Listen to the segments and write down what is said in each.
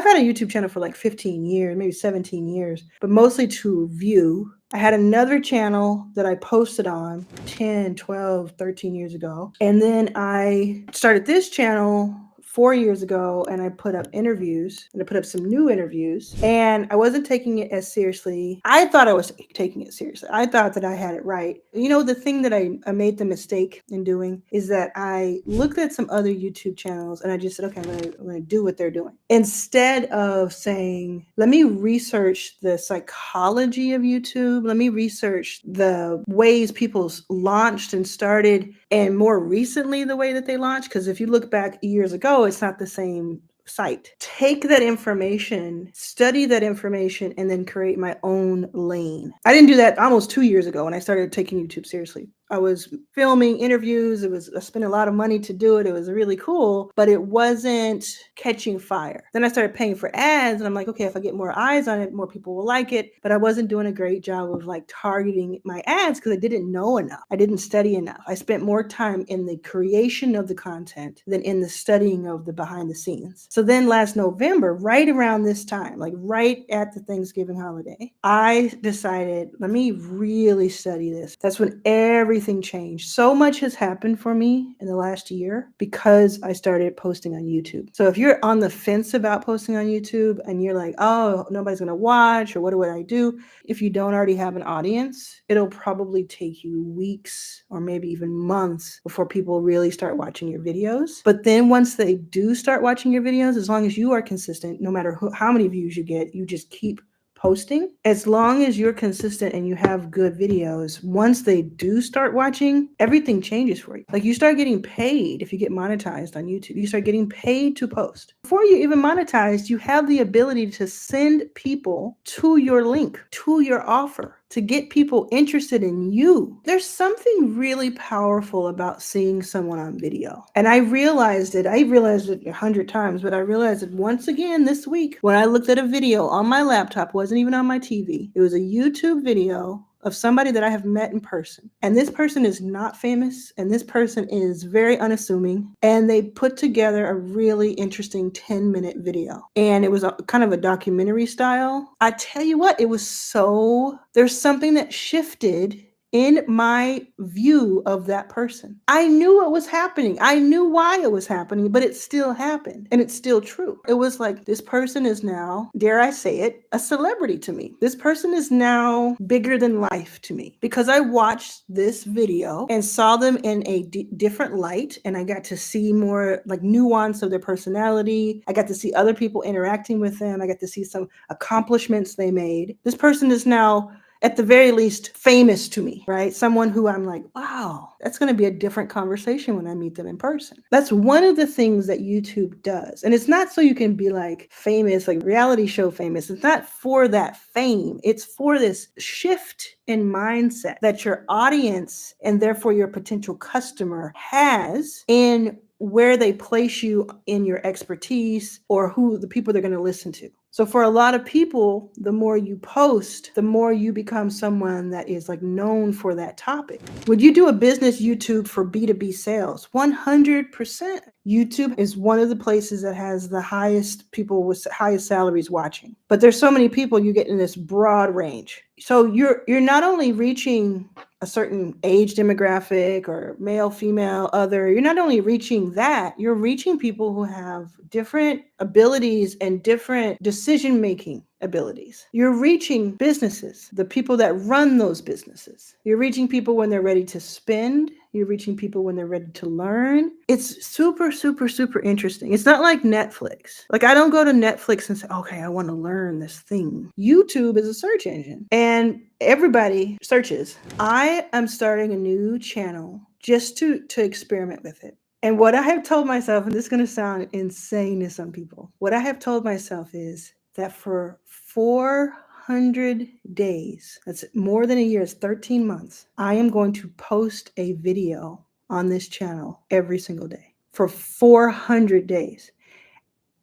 I've had a YouTube channel for like 15 years, maybe 17 years, but mostly to view. I had another channel that I posted on 10, 12, 13 years ago. And then I started this channel 4 years ago, and I put up interviews, and I put up some new interviews, and I wasn't taking it as seriously. I thought I was taking it seriously. I thought that I had it right. The thing that I made the mistake in doing is that I looked at some other YouTube channels and I just said, okay, I'm gonna do what they're doing. Instead of saying, let me research the psychology of YouTube, let me research the ways people launched and started, and more recently the way that they launched, because if you look back years ago, it's not the same site. Take that information, study that information, and then create my own lane. I didn't do that almost 2 years ago when I started taking YouTube seriously. I was filming interviews. I spent a lot of money to do it. It was really cool, but it wasn't catching fire. Then I started paying for ads, and I'm like, okay, if I get more eyes on it, more people will like it. But I wasn't doing a great job of like targeting my ads because I didn't know enough. I didn't study enough. I spent more time in the creation of the content than in the studying of the behind the scenes. So then last November, right around this time, like right at the Thanksgiving holiday, I decided, let me really study this. That's when everything changed. So much has happened for me in the last year because I started posting on YouTube. So if you're on the fence about posting on YouTube and you're like, oh, nobody's going to watch, or what do I do? If you don't already have an audience, it'll probably take you weeks or maybe even months before people really start watching your videos. But then once they do start watching your videos, as long as you are consistent, no matter how many views you get, you just keep posting. As long as you're consistent and you have good videos, once they do start watching, everything changes for you. Like, you start getting paid if you get monetized on YouTube. You start getting paid to post. Before you even monetized, you have the ability to send people to your link, to your offer, to get people interested in you. There's something really powerful about seeing someone on video. And I realized it 100 times, but I realized it once again this week when I looked at a video on my laptop, wasn't even on my TV. It was a YouTube video of somebody that I have met in person. And this person is not famous, and this person is very unassuming. And they put together a really interesting 10-minute video. And it was kind of a documentary style. I tell you what, there's something that shifted in my view of that person. I knew what was happening. I knew why it was happening, but it still happened. And it's still true. It was like, this person is now, dare I say it, a celebrity to me. This person is now bigger than life to me because I watched this video and saw them in a different light. And I got to see more like nuance of their personality. I got to see other people interacting with them. I got to see some accomplishments they made. This person is now, at the very least, famous to me, right? Someone who I'm like, wow, that's going to be a different conversation when I meet them in person. That's one of the things that YouTube does. And it's not so you can be like famous, like reality show famous. It's not for that fame. It's for this shift in mindset that your audience, and therefore your potential customer, has in where they place you in your expertise or who the people they're going to listen to. So for a lot of people, the more you post, the more you become someone that is like known for that topic. Would you do a business YouTube for B2B sales? 100%. YouTube is one of the places that has the highest people with highest salaries watching. But there's so many people, you get in this broad range. So you're not only reaching a certain age demographic or male, female, other, you're not only reaching that, you're reaching people who have different abilities and different decision-making abilities. You're reaching businesses, the people that run those businesses. You're reaching people when they're ready to spend. You're reaching people when they're ready to learn. It's super, super, super interesting. It's not like Netflix. Like, I don't go to Netflix and say, okay, I want to learn this thing. YouTube is a search engine and everybody searches. I am starting a new channel just to experiment with it. And what I have told myself, and this is going to sound insane to some people, what I have told myself is that for 400 days, that's more than a year, it's 13 months, I am going to post a video on this channel every single day for 400 days.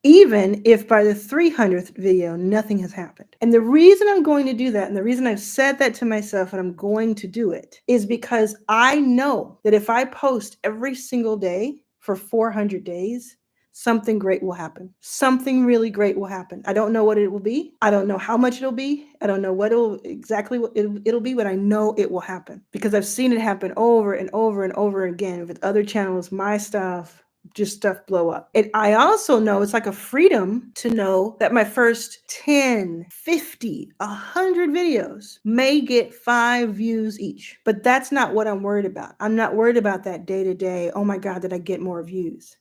Even if by the 300th video, nothing has happened. And the reason I'm going to do that, and the reason I've said that to myself and I'm going to do it, is because I know that if I post every single day for 400 days, something great will happen. Something really great will happen. I don't know what it will be. I don't know how much it'll be. I don't know what it'll be, but I know it will happen because I've seen it happen over and over and over again with other channels, my stuff, just stuff blow up. And I also know it's like a freedom to know that my first 10, 50, 100 videos may get 5 views each. But that's not what I'm worried about. I'm not worried about that day to day. Oh my God, did I get more views?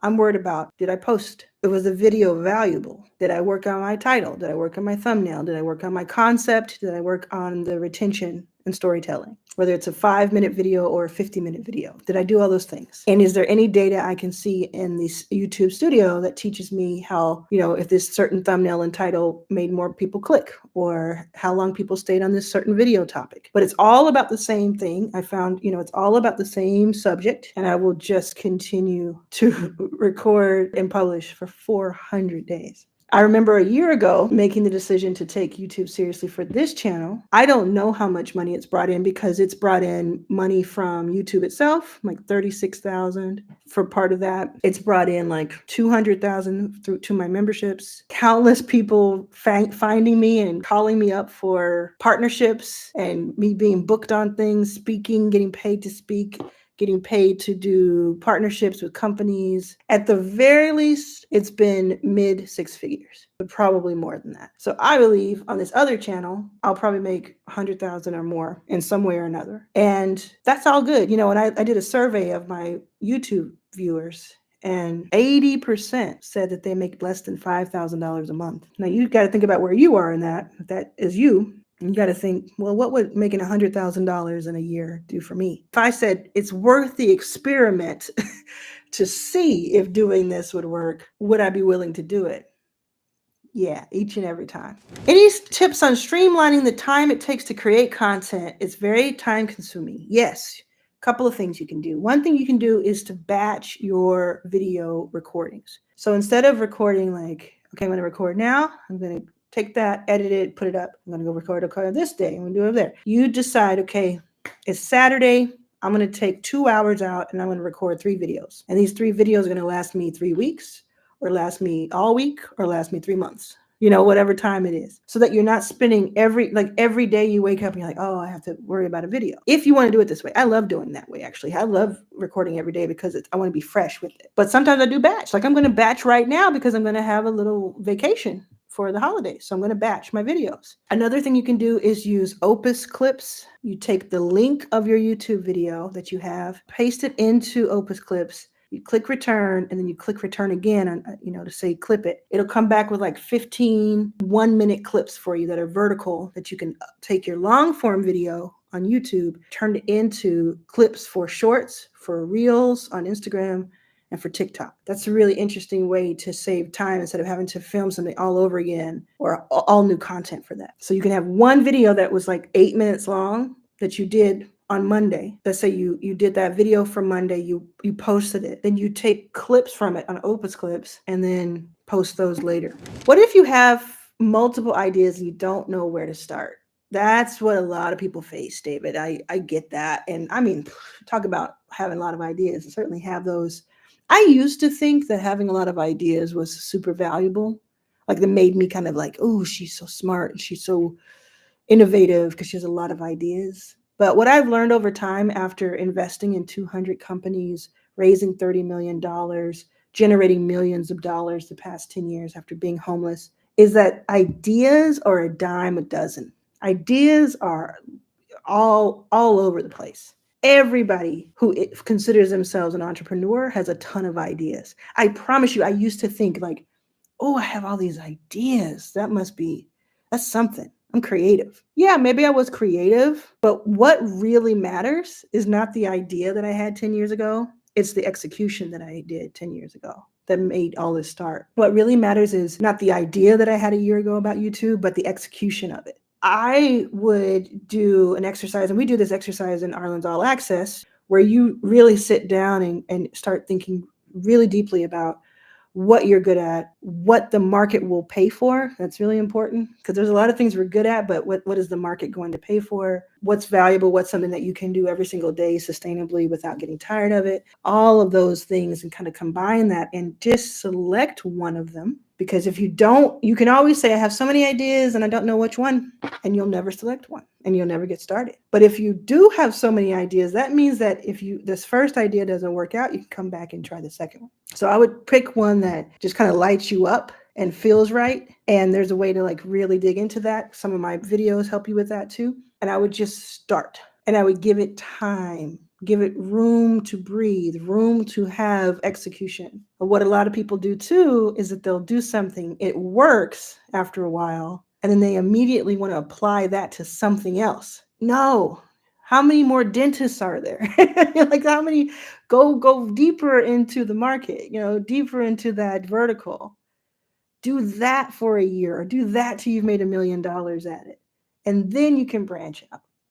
I'm worried about, did I post? Was the video valuable? Did I work on my title? Did I work on my thumbnail? Did I work on my concept? Did I work on the retention and storytelling? Whether it's a 5-minute video or a 50-minute video. Did I do all those things? And is there any data I can see in this YouTube studio that teaches me how, if this certain thumbnail and title made more people click, or how long people stayed on this certain video topic? But it's all about the same thing. I found, it's all about the same subject, and I will just continue to record and publish for 400 days. I remember a year ago making the decision to take YouTube seriously for this channel. I don't know how much money it's brought in because it's brought in money from YouTube itself, like $36,000 for part of that. It's brought in like $200,000 through to my memberships. Countless people finding me and calling me up for partnerships and me being booked on things, speaking, getting paid to speak, getting paid to do partnerships with companies. At the very least, it's been mid 6 figures, but probably more than that. So I believe on this other channel, I'll probably make 100,000 or more in some way or another. And that's all good. And I did a survey of my YouTube viewers, and 80% said that they make less than $5,000 a month. Now you got to think about where you are in that. If that is you, you got to think, well, what would making $100,000 in a year do for me? If I said it's worth the experiment to see if doing this would work, would I be willing to do it? Yeah, each and every time. Any tips on streamlining the time it takes to create content? It's very time consuming. Yes, a couple of things you can do. One thing you can do is to batch your video recordings. So instead of recording like, okay, I'm going to record now, I'm going to take that, edit it, put it up. I'm going to go record this day. I'm going to do it there. You decide, okay, it's Saturday. I'm going to take 2 hours out and I'm going to record 3 videos. And these 3 videos are going to last me 3 weeks, or last me all week, or last me 3 months. Whatever time it is, so that you're not spending every day you wake up and you're like, oh, I have to worry about a video. If you want to do it this way, I love doing that way. Actually, I love recording every day because I want to be fresh with it. But sometimes I do batch. Like I'm going to batch right now because I'm going to have a little vacation for the holidays. So I'm going to batch my videos. Another thing you can do is use Opus Clips. You take the link of your YouTube video that you have, paste it into Opus Clips. You click return, and then you click return again on, to say clip it. It'll come back with like 15 1-minute clips for you that are vertical, that you can take your long form video on YouTube, turn it into clips for shorts, for reels on Instagram, and for TikTok. That's a really interesting way to save time instead of having to film something all over again, or all new content for that. So you can have one video that was like 8 minutes long that you did on Monday. Let's say you did that video for Monday, you posted it, then you take clips from it on Opus Clips and then post those later. What if you have multiple ideas and you don't know where to start? That's what a lot of people face, David. I get that. And I mean, talk about having a lot of ideas. I certainly have those. I used to think that having a lot of ideas was super valuable. Like that made me kind of like, oh, she's so smart and she's so innovative because she has a lot of ideas. But what I've learned over time after investing in 200 companies, raising $30 million, generating millions of dollars the past 10 years after being homeless, is that ideas are a dime a dozen. Ideas are all over the place. Everybody who considers themselves an entrepreneur has a ton of ideas. I promise you, I used to think like, oh, I have all these ideas. That's something. I'm creative. Yeah, maybe I was creative, but what really matters is not the idea that I had 10 years ago. It's the execution that I did 10 years ago that made all this start. What really matters is not the idea that I had a year ago about YouTube, but the execution of it. I would do an exercise, and we do this exercise in Arlan's All Access, where you really sit down and start thinking really deeply about, what you're good at, what the market will pay for. That's really important because there's a lot of things we're good at, but what is the market going to pay for? What's valuable? What's something that you can do every single day sustainably without getting tired of it? All of those things, and kind of combine that and just select one of them. Because if you don't, you can always say, I have so many ideas and I don't know which one, and you'll never select one and you'll never get started. But if you do have so many ideas, that means that if this first idea doesn't work out, you can come back and try the second one. So I would pick one that just kind of lights you up and feels right. And there's a way to like really dig into that. Some of my videos help you with that too. And I would just start and I would give it time. Give it room to breathe, room to have execution. But what a lot of people do too is that they'll do something, it works after a while, and then they immediately want to apply that to something else. No. How many more dentists are there? Like how many go deeper into the market, deeper into that vertical. Do that for a year or do that till you've made $1 million at it. And then you can branch out.